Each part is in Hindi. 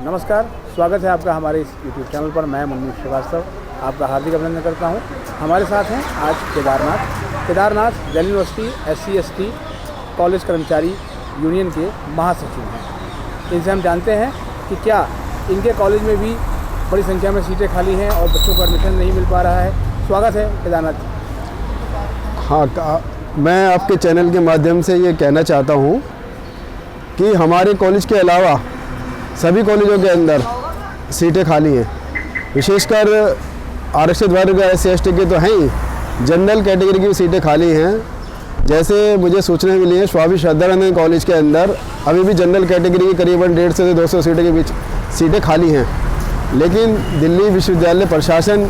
नमस्कार, स्वागत है आपका हमारे इस यूट्यूब चैनल पर। मैं मुन्नी श्रीवास्तव आपका हार्दिक अभिनंदन करता हूं। हमारे साथ हैं आज Kedarnath Delhi university SC/ST college कर्मचारी यूनियन के महासचिव हैं। इनसे हम जानते हैं कि क्या इनके कॉलेज में भी बड़ी संख्या में सीटें खाली हैं और बच्चों को एडमिशन नहीं मिल पा रहा है। स्वागत है केदारनाथ जी। हाँ, मैं आपके चैनल के माध्यम से ये कहना चाहता हूँ कि हमारे कॉलेज के अलावा सभी कॉलेजों के अंदर सीटें खाली हैं। विशेषकर आरक्षित वर्ग SC/ST के तो हैं ही, जनरल कैटेगरी की सीटें खाली हैं। जैसे मुझे सूचना मिली है, स्वामी श्रद्धानंद कॉलेज के अंदर अभी भी जनरल कैटेगरी की करीबन 150 से 200 सीटों के बीच सीटें खाली हैं। लेकिन दिल्ली विश्वविद्यालय प्रशासन,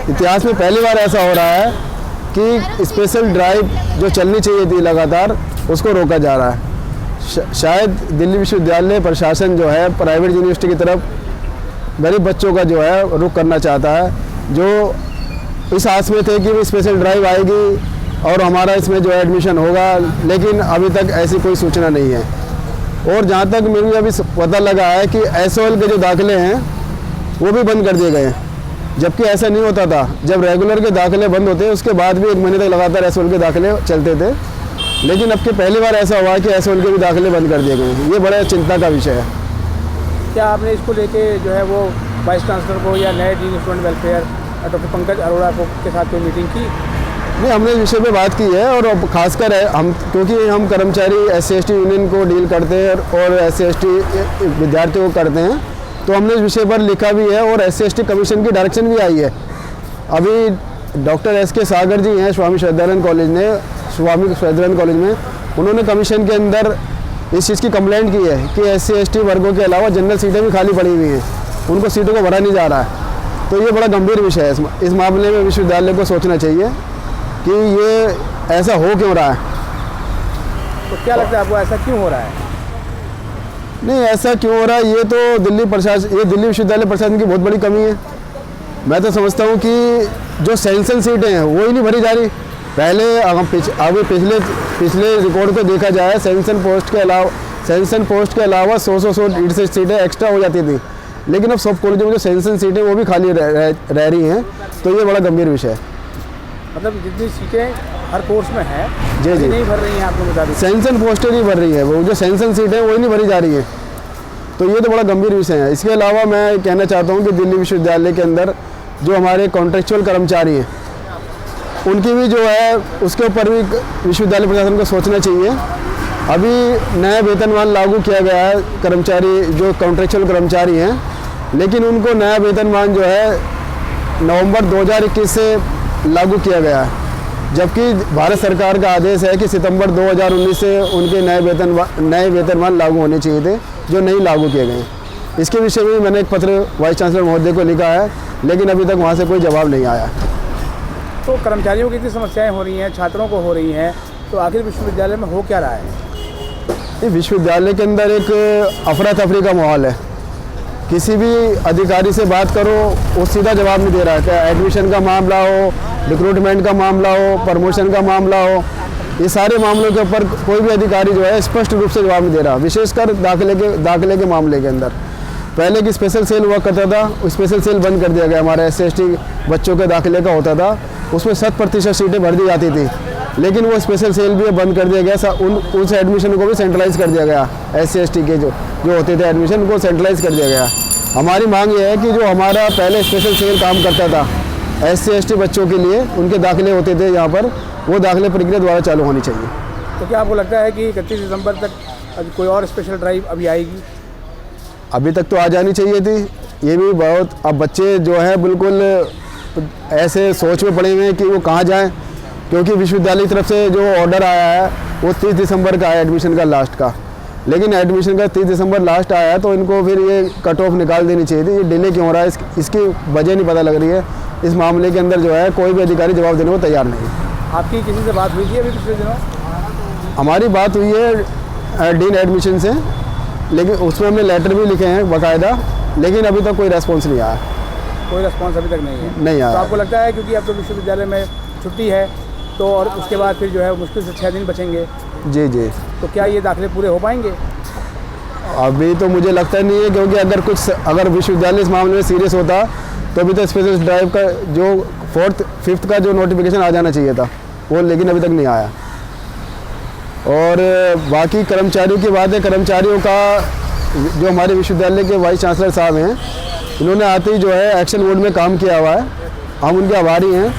इतिहास में पहली बार ऐसा हो रहा है कि स्पेशल ड्राइव जो चलनी चाहिए थी लगातार, उसको रोका जा रहा है। शायद दिल्ली विश्वविद्यालय प्रशासन जो है प्राइवेट यूनिवर्सिटी की तरफ गरीब बच्चों का जो है रुख करना चाहता है, जो इस आस में थे कि वो स्पेशल ड्राइव आएगी और हमारा इसमें जो है एडमिशन होगा, लेकिन अभी तक ऐसी कोई सूचना नहीं है। और जहाँ तक मुझे अभी पता लगा है कि SOL के जो दाखिले हैं वो भी बंद कर दिए गए हैं, जबकि ऐसा नहीं होता था। जब रेगुलर के दाखिले बंद होते उसके बाद भी 1 महीने तक लगातार SOL के दाखिले चलते थे, लेकिन अब की पहली बार ऐसा हुआ कि SOL के भी दाखिले बंद कर दिए गए हैं। ये बड़ा चिंता का विषय है। क्या आपने इसको लेके जो है वो वाइस चांसलर को या नए dean student welfare doctor Pankaj Arora को के साथ कोई मीटिंग की? नहीं, हमने इस विषय पे बात की है। और खासकर हम, क्योंकि हम कर्मचारी SC/ST यूनियन को डील करते हैं और SC/ST विद्यार्थियों को करते हैं, तो हमने इस विषय पर लिखा भी है और SC/ST कमीशन की डायरेक्शन भी आई है। अभी डॉक्टर SK सागर जी हैं स्वामी श्रद्धानंद कॉलेज में, उन्होंने कमीशन के अंदर इस चीज़ की कंप्लेंट की है कि SC/ST वर्गों के अलावा जनरल सीटें भी खाली पड़ी हुई हैं, उनको सीटों को भरा नहीं जा रहा है। तो ये बड़ा गंभीर विषय है। इस मामले में विश्वविद्यालय को सोचना चाहिए कि ये ऐसा हो क्यों रहा है। तो क्या लगता है आपको, ऐसा क्यों हो रहा है? नहीं, ऐसा क्यों हो रहा है, ये तो दिल्ली विश्वविद्यालय प्रशासन की बहुत बड़ी कमी है। मैं तो समझता हूँ कि जो सैंक्शन सीटें हैं वो ही नहीं भरी जा रही। पहले अभी पिछले रिकॉर्ड को देखा जाए, सैंक्शन पोस्ट के अलावा 100 सीटें एक्स्ट्रा हो जाती थी, लेकिन अब सब कॉलेजों में जो सैंक्शन सीटें वो भी खाली रह रही हैं। तो ये बड़ा गंभीर विषय है। मतलब जितनी सीटें हर कोर्स में हैं जी नहीं भर रही हैं आपको बता दें। सैंक्शन पोस्टें नहीं भर रही है, वो जो सैंक्शन सीटें वही नहीं भरी जा रही है। तो ये तो बड़ा गंभीर विषय है। इसके अलावा मैं कहना चाहता हूँ कि दिल्ली विश्वविद्यालय के अंदर जो हमारे कॉन्ट्रेक्चुअल कर्मचारी हैं, उनकी भी जो है उसके ऊपर भी विश्वविद्यालय प्रशासन को सोचना चाहिए। अभी नया वेतनमान लागू किया गया है कर्मचारी, जो कॉन्ट्रेक्चुअल कर्मचारी हैं, लेकिन उनको नया वेतनमान जो है नवंबर 2021 से लागू किया गया है, जबकि भारत सरकार का आदेश है कि सितंबर 2019 से उनके नए वेतनमान लागू होने चाहिए थे, जो नहीं लागू किए गए। इसके विषय में मैंने एक पत्र वाइस चांसलर महोदय को लिखा है, लेकिन अभी तक वहाँ से कोई जवाब नहीं आया। तो कर्मचारियों की इतनी समस्याएं हो रही हैं, छात्रों को हो रही हैं, तो आखिर विश्वविद्यालय में हो क्या रहा है? विश्वविद्यालय के अंदर एक अफरा तफरी का माहौल है। किसी भी अधिकारी से बात करो, वो सीधा जवाब नहीं दे रहा है। क्या एडमिशन का मामला हो, रिक्रूटमेंट का मामला हो, प्रमोशन का मामला हो, ये सारे मामलों के ऊपर कोई भी अधिकारी जो है स्पष्ट रूप से जवाब नहीं दे रहा। विशेषकर दाखिले के मामले के अंदर पहले की स्पेशल सेल हुआ करता था, स्पेशल सेल बंद कर दिया गया। हमारे SC/ST बच्चों के दाखिले का होता था, उसमें 100% सीटें भर दी जाती थी, लेकिन वो स्पेशल सेल भी बंद कर दिया गया। उस एडमिशन को भी सेंट्रलाइज कर दिया गया। SC/ST के जो होते थे एडमिशन, उनको सेंट्रलाइज कर दिया गया। हमारी मांग ये है कि जो हमारा पहले स्पेशल सेल काम करता था SC/ST बच्चों के लिए, उनके दाखिले होते थे यहाँ पर, वो दाखिले प्रक्रिया द्वारा चालू होनी चाहिए। तो क्या आपको लगता है कि 31 दिसंबर तक कोई और स्पेशल ड्राइव अभी आएगी? अभी तक तो आ जानी चाहिए थी। ये भी बहुत, अब बच्चे जो है बिल्कुल ऐसे सोच में पड़े हुए हैं कि वो कहाँ जाएं, क्योंकि विश्वविद्यालय की तरफ से जो ऑर्डर आया है वो 30 दिसंबर का है एडमिशन का लास्ट का, लेकिन एडमिशन का 30 दिसंबर लास्ट आया है, तो इनको फिर ये कट ऑफ निकाल देनी चाहिए थी। ये डिले क्यों हो रहा है, इसकी वजह नहीं पता लग रही है। इस मामले के अंदर जो है कोई भी अधिकारी जवाब देने को तैयार नहीं है। आपकी किसी से बात हुई थी अभी पिछले दिनों? हमारी बात हुई है डीन एडमिशन से, लेकिन उसमें हमने लेटर भी लिखे हैं बाकायदा, लेकिन अभी तक कोई रेस्पॉन्स नहीं आया। कोई रेस्पॉन्स अभी तक नहीं है? नहीं आया। तो आपको लगता है क्योंकि अब तो विश्वविद्यालय में छुट्टी है, तो और उसके बाद फिर जो है मुश्किल से 6 दिन बचेंगे? जी। तो क्या ये दाखिले पूरे हो पाएंगे? अभी तो मुझे लगता नहीं है, क्योंकि अगर विश्वविद्यालय इस मामले में सीरियस होता तो अभी तो स्पेशल ड्राइव का जो 4th 5th का जो नोटिफिकेशन आ जाना चाहिए था वो, लेकिन अभी तक नहीं आया। और बाकी कर्मचारियों की बात है, कर्मचारियों का जो हमारे विश्वविद्यालय के वाइस चांसलर साहब हैं, इन्होंने आते ही जो है एक्शन मोड में काम किया हुआ है, हम उनके आभारी हैं।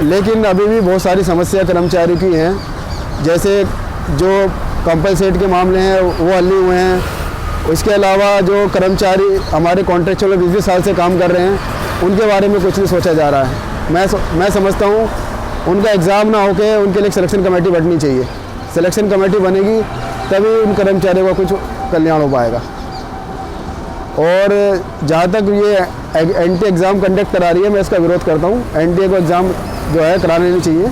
लेकिन अभी भी बहुत सारी समस्या कर्मचारियों की हैं, जैसे जो कंपनसेट के मामले हैं वो हल नहीं हुए हैं। इसके अलावा जो कर्मचारी हमारे कॉन्ट्रैक्चुअल 20 साल से काम कर रहे हैं, उनके बारे में कुछ नहीं सोचा जा रहा है। मैं समझता हूँ उनका एग्ज़ाम ना होके उनके लिए सिलेक्शन कमेटी बननी चाहिए। सिलेक्शन कमेटी बनेगी तभी उन कर्मचारियों का कुछ कल्याण हो पाएगा। और जहाँ तक ये एनटीए एग्ज़ाम कंडक्ट करा रही है, मैं इसका विरोध करता हूँ। एनटीए को एग्ज़ाम जो है कराने नहीं चाहिए,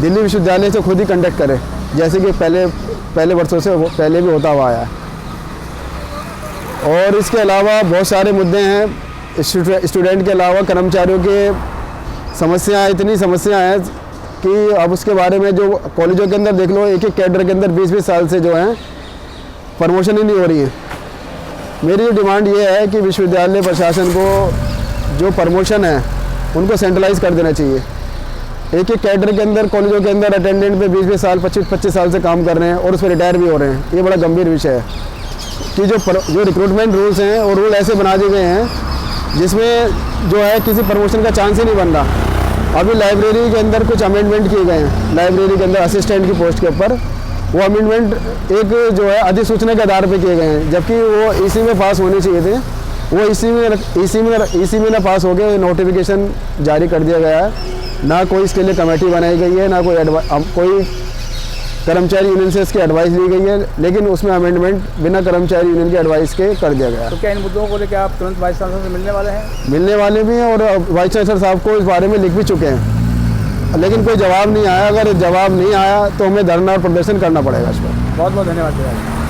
दिल्ली विश्वविद्यालय से खुद ही कंडक्ट करे, जैसे कि पहले वर्षों से पहले भी होता हुआ आया है। और इसके अलावा बहुत सारे मुद्दे हैं, स्टूडेंट के अलावा कर्मचारियों के समस्याएं, इतनी समस्याएं हैं कि अब उसके बारे में जो कॉलेजों के अंदर देख लो, एक कैडर के अंदर 20-20 साल से जो है प्रमोशन ही नहीं हो रही है। मेरी जो डिमांड ये है कि विश्वविद्यालय प्रशासन को जो प्रमोशन है उनको सेंट्रलाइज कर देना चाहिए। एक कैडर के अंदर, कॉलेजों के अंदर अटेंडेंट पे 20-20 साल 25-25 साल से काम कर रहे हैं और उस पर रिटायर भी हो रहे हैं। ये बड़ा गंभीर विषय है कि जो रिक्रूटमेंट रूल्स हैं और रूल ऐसे बना दिए गए हैं जिसमें जो है किसी प्रमोशन का चांस ही नहीं बन रहा। अभी लाइब्रेरी के अंदर कुछ अमेंडमेंट किए गए हैं, लाइब्रेरी के अंदर असिस्टेंट की पोस्ट के ऊपर वो अमेंडमेंट एक जो है अधिसूचना के आधार पे किए गए हैं, जबकि वो ईसी में पास होने चाहिए थे। वो ईसी में ना पास हो गए, नोटिफिकेशन जारी कर दिया गया है। ना कोई इसके लिए कमेटी बनाई गई है, ना कोई कर्मचारी यूनियन से इसकी एडवाइस ली गई है, लेकिन उसमें अमेंडमेंट बिना कर्मचारी यूनियन के एडवाइस के कर दिया गया। तो क्या इन मुद्दों को लेकर आप तुरंत वाइस चांसलर से मिलने वाले हैं? मिलने वाले भी हैं और वाइस चांसलर साहब को इस बारे में लिख भी चुके हैं, लेकिन कोई जवाब नहीं आया। अगर जवाब नहीं आया तो हमें धरना और प्रदर्शन करना पड़ेगा इस पर। बहुत बहुत धन्यवाद।